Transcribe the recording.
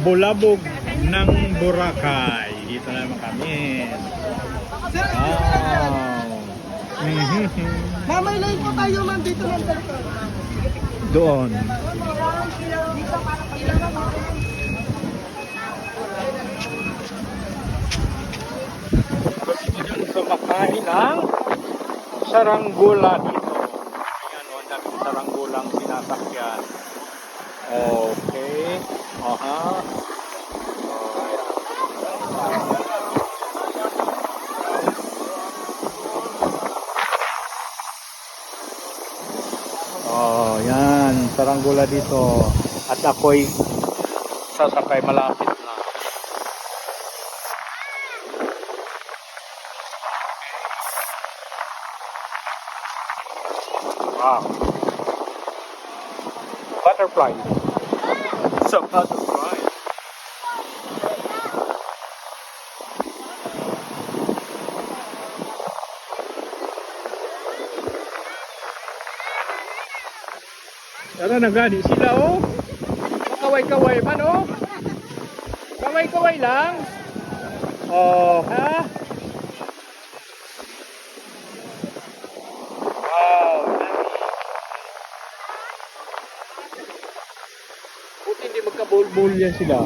Bulabog ng Boracay. Dito na naman kami. Wow. Mamay line po tayo man dito ng Doon. Gusto dyan sumakain ng saranggola dito. Ayan o, ang daming saranggolang sinasakyan. Okay. Aha. Oh, yan, saranggola dito. At ako'y sasakay malapit na. Wow. Butterfly. It's a butterfly. Tara na gani sila oh. Kaway-kaway man oh. Kaway-kaway lang. Oh, ha? Wow. Buti hindi magkabulbul yan sila.